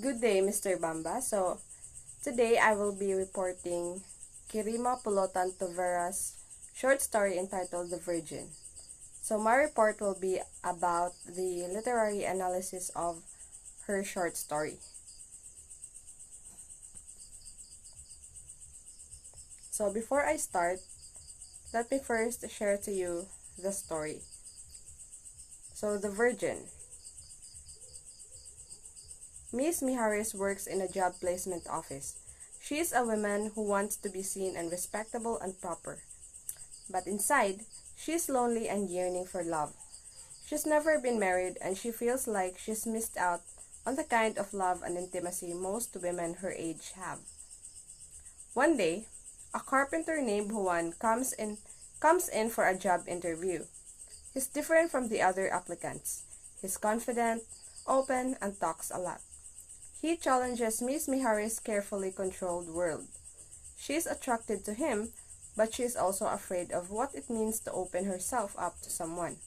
Good day, Mr. Bamba. Today I will be reporting Kerima Polotan Tuvera's short story entitled The Virgin. My report will be about the literary analysis of her short story. Before I start, let me first share to you the story. The Virgin. Miss Miharis works in a job placement office. She is a woman who wants to be seen and respectable and proper. But inside, she is lonely and yearning for love. She's never been married and she feels like she's missed out on the kind of love and intimacy most women her age have. One day, a carpenter named Juan comes in for a job interview. He's different from the other applicants. He's confident, open, and talks a lot. He challenges Miss Miharis' carefully controlled world. She is attracted to him, but she is also afraid of what it means to open herself up to someone.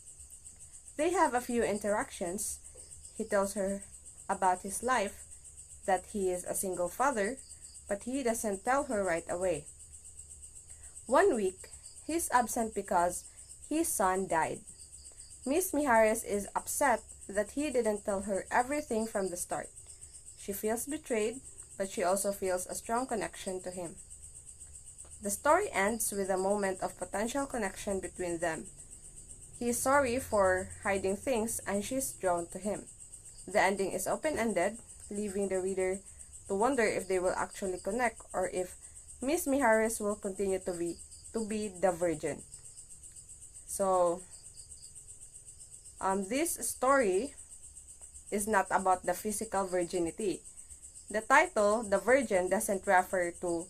They have a few interactions. He tells her about his life, that he is a single father, but he doesn't tell her right away. One week, he's absent because his son died. Miss Miharis is upset that he didn't tell her everything from the start. She feels betrayed, but she also feels a strong connection to him. The story ends with a moment of potential connection between them. He is sorry for hiding things and she's drawn to him. The ending is open-ended, leaving the reader to wonder if they will actually connect or if Miss Miharis will continue to be the virgin. This story is not about the physical virginity. The title, The Virgin, doesn't refer to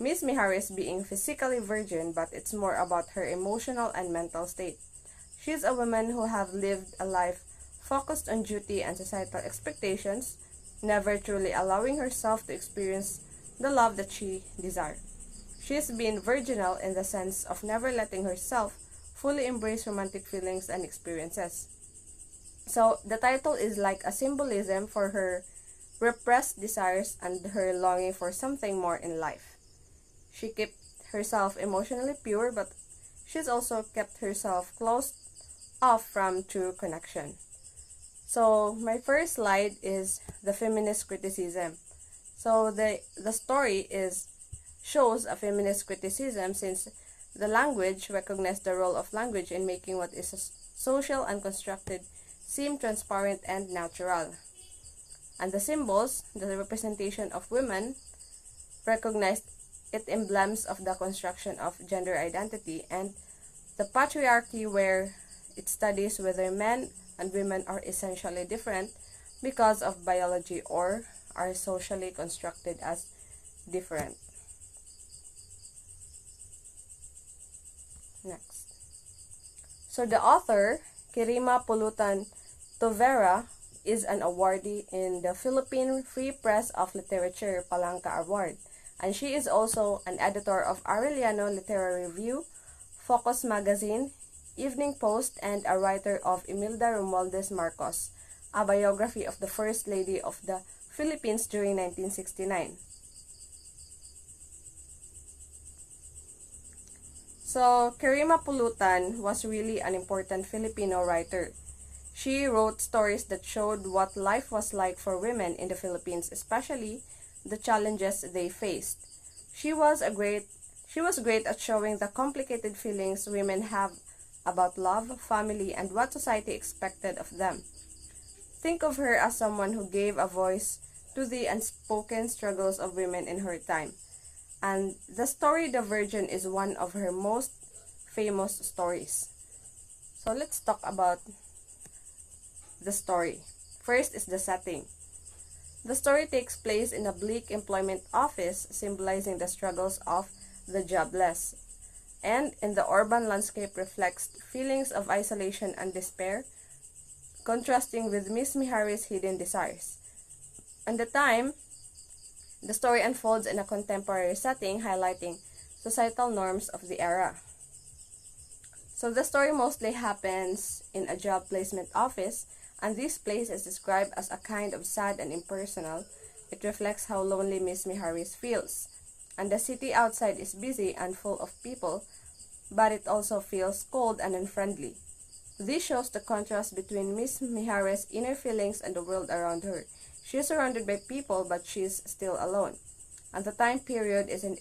Miss Miharis being physically virgin, but it's more about her emotional and mental state. She's a woman who have lived a life focused on duty and societal expectations, never truly allowing herself to experience the love that she desired. She's been virginal in the sense of never letting herself fully embrace romantic feelings and experiences. The title is like a symbolism for her repressed desires and her longing for something more in life. She kept herself emotionally pure, but she's also kept herself closed off from true connection. My first slide is the feminist criticism. The story shows a feminist criticism since the language recognized the role of language in making what is social and constructed seem transparent and natural. And the symbols, the representation of women, recognized it emblems of the construction of gender identity and the patriarchy, where it studies whether men and women are essentially different because of biology or are socially constructed as different. Next. The author, Kerima Polotan Tuvera, is an awardee in the Philippine Free Press of Literature Palanca Award, and she is also an editor of Arellano Literary Review, Focus Magazine, Evening Post, and a writer of Imelda Romualdez Marcos, a biography of the First Lady of the Philippines during 1969. Kerima Polotan was really an important Filipino writer. She wrote stories that showed what life was like for women in the Philippines, especially the challenges they faced. She was great at showing the complicated feelings women have about love, family, and what society expected of them. Think of her as someone who gave a voice to the unspoken struggles of women in her time. And the story The Virgin is one of her most famous stories. Let's talk about the story. First is the setting. The story takes place in a bleak employment office, symbolizing the struggles of the jobless. And in the urban landscape reflects feelings of isolation and despair, contrasting with Miss Miharis' hidden desires. At the time, the story unfolds in a contemporary setting, highlighting societal norms of the era. The story mostly happens in a job placement office, and this place is described as a kind of sad and impersonal. It reflects how lonely Miss Miharis feels. And the city outside is busy and full of people, but it also feels cold and unfriendly. This shows the contrast between Miss Miharis' inner feelings and the world around her. She is surrounded by people, but she is still alone. And the time period isn't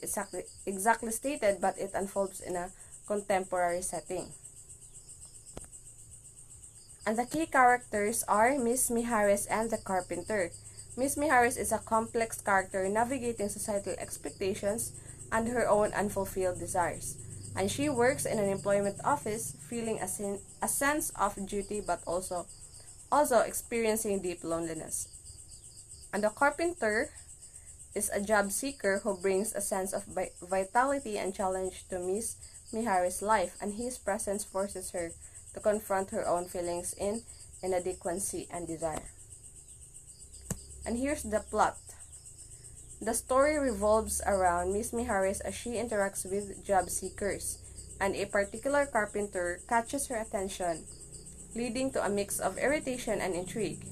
exactly stated, but it unfolds in a contemporary setting. And the key characters are Miss Miharis and the carpenter. Miss Miharis is a complex character navigating societal expectations and her own unfulfilled desires. And she works in an employment office, feeling a sense of duty but also experiencing deep loneliness. And the carpenter is a job seeker who brings a sense of vitality and challenge to Miss Miharis' life, and his presence forces her to confront her own feelings in inadequacy and desire. And here's the plot. The story revolves around Miss Miharis as she interacts with job seekers, and a particular carpenter catches her attention, leading to a mix of irritation and intrigue.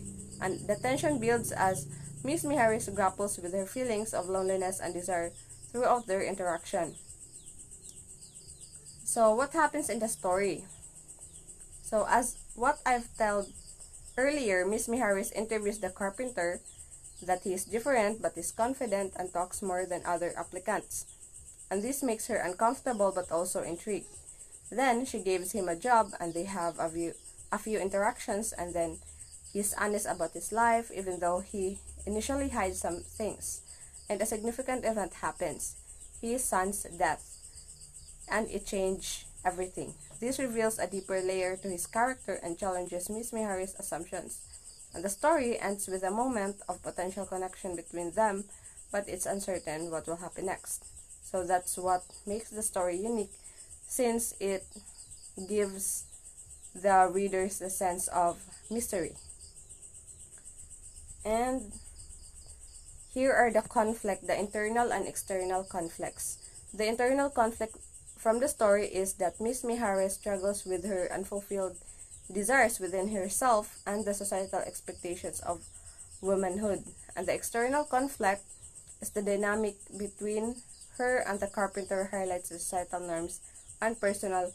And the tension builds as Miss Miharis grapples with her feelings of loneliness and desire throughout their interaction. So what happens in the story? So as what I've told earlier, Miss Miharis interviews the carpenter that he is different but is confident and talks more than other applicants. And this makes her uncomfortable but also intrigued. Then she gives him a job and they have a few interactions, and then he's honest about his life even though he initially hides some things. And a significant event happens, his son's death, and it changed everything. This reveals a deeper layer to his character and challenges Miss Miharis' assumptions. And the story ends with a moment of potential connection between them, but it's uncertain what will happen next. So that's what makes the story unique, since it gives the readers a sense of mystery. And here are the internal and external conflicts. The internal conflict from the story is that Miss Miharis struggles with her unfulfilled desires within herself and the societal expectations of womanhood. And the external conflict is the dynamic between her and the carpenter highlights the societal norms and personal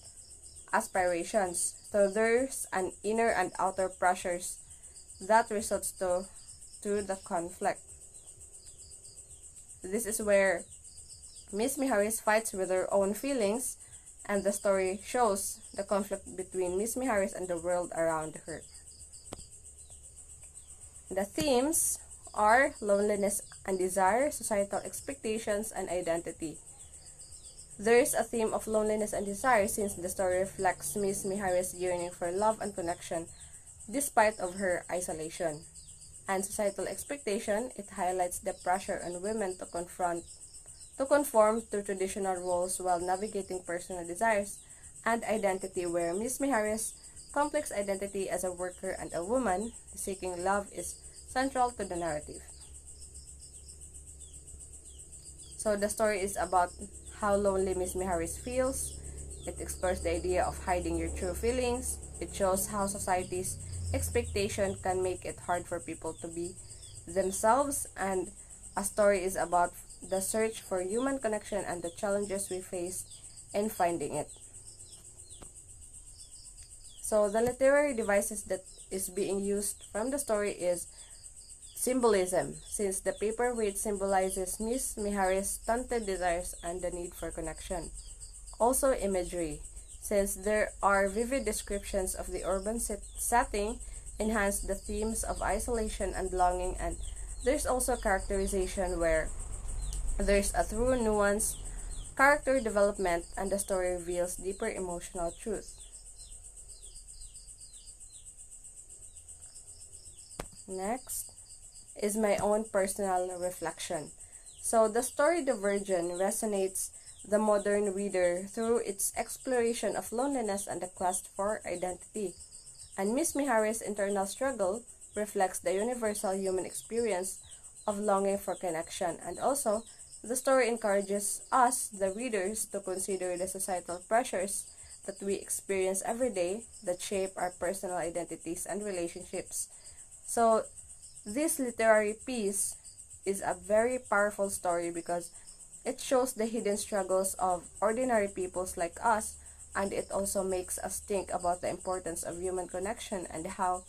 aspirations. So there's an inner and outer pressures that results to the conflict. This is where Miss Miharis fights with her own feelings, and the story shows the conflict between Miss Miharis and the world around her. The themes are loneliness and desire, societal expectations, and identity. There is a theme of loneliness and desire since the story reflects Miss Miharis' yearning for love and connection despite of her isolation. And societal expectation, it highlights the pressure on women to conform to traditional roles while navigating personal desires, and identity, where Miss Miharis' complex identity as a worker and a woman seeking love is central to the narrative. So the story is about how lonely Miss Miharis feels. It explores the idea of hiding your true feelings. It shows how society's expectation can make it hard for people to be themselves, and a story is about the search for human connection and the challenges we face in finding it. So the literary devices that is being used from the story is symbolism, since the paperweight symbolizes Miss Miharis' stunted desires and the need for connection. Also imagery, since there are vivid descriptions of the urban setting, enhance the themes of isolation and longing, and there's also characterization where there's a through nuance, character development, and the story reveals deeper emotional truth. Next is my own personal reflection. So the story The Virgin resonates the modern reader through its exploration of loneliness and the quest for identity. And Miss Miharis' internal struggle reflects the universal human experience of longing for connection, and also the story encourages us, the readers, to consider the societal pressures that we experience every day that shape our personal identities and relationships. So, this literary piece is a very powerful story because it shows the hidden struggles of ordinary peoples like us, and it also makes us think about the importance of human connection and how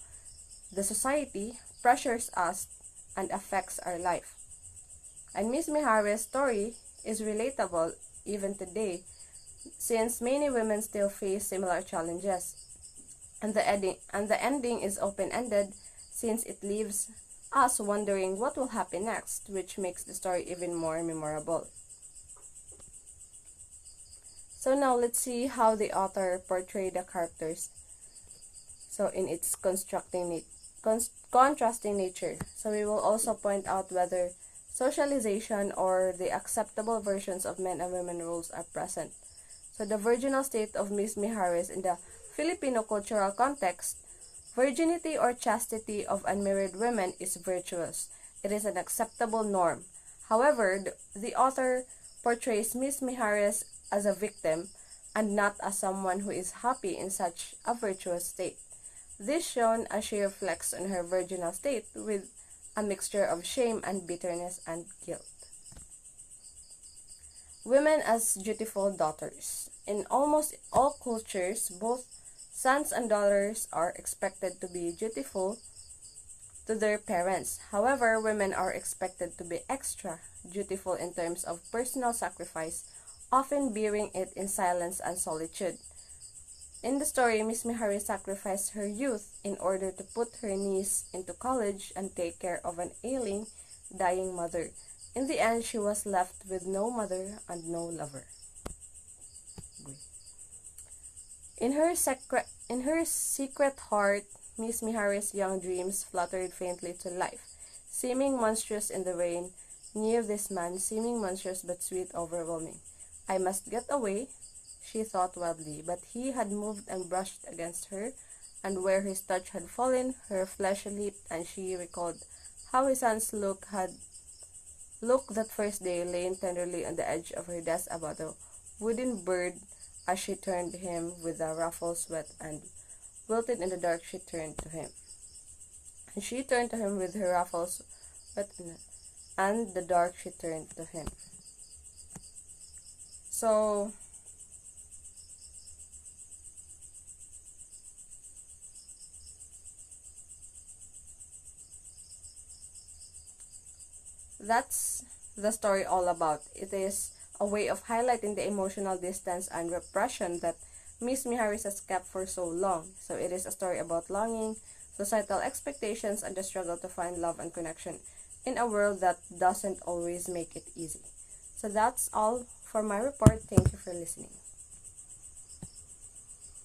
the society pressures us and affects our life. And Miss Mihara's story is relatable even today, since many women still face similar challenges. And the ending is open-ended, since it leaves us wondering what will happen next, which makes the story even more memorable. So now let's see how the author portrayed the characters. So in its contrasting nature. So we will also point out whether socialization or the acceptable versions of men and women roles are present. So the virginal state of Miss Mijares in the Filipino cultural context, virginity or chastity of unmarried women is virtuous. It is an acceptable norm. However, the author portrays Miss Mijares as a victim and not as someone who is happy in such a virtuous state. This shown as she reflects on her virginal state with a mixture of shame and bitterness and guilt. Women as dutiful daughters. In almost all cultures, both sons and daughters are expected to be dutiful to their parents. However, women are expected to be extra dutiful in terms of personal sacrifice, often bearing it in silence and solitude. In the story, Miss Mihari sacrificed her youth in order to put her niece into college and take care of an ailing, dying mother. In the end, she was left with no mother and no lover. In her secret heart, Miss Mihari's young dreams fluttered faintly to life. Seeming monstrous in the rain, near this man, seeming monstrous but sweet, overwhelming. I must get away, she thought wildly, but he had moved and brushed against her, and where his touch had fallen, her flesh leaped, and she recalled how his son's look that first day, laying tenderly on the edge of her desk about a wooden bird as she turned to him with the ruffles wet and wilted in the dark. She turned to him. And she turned to him with her ruffles wet and the dark. She turned to him. So, that's the story all about. It is a way of highlighting the emotional distance and repression that Miss Miharis has kept for so long. So it is a story about longing, societal expectations, and the struggle to find love and connection in a world that doesn't always make it easy. So that's all for my report. Thank you for listening.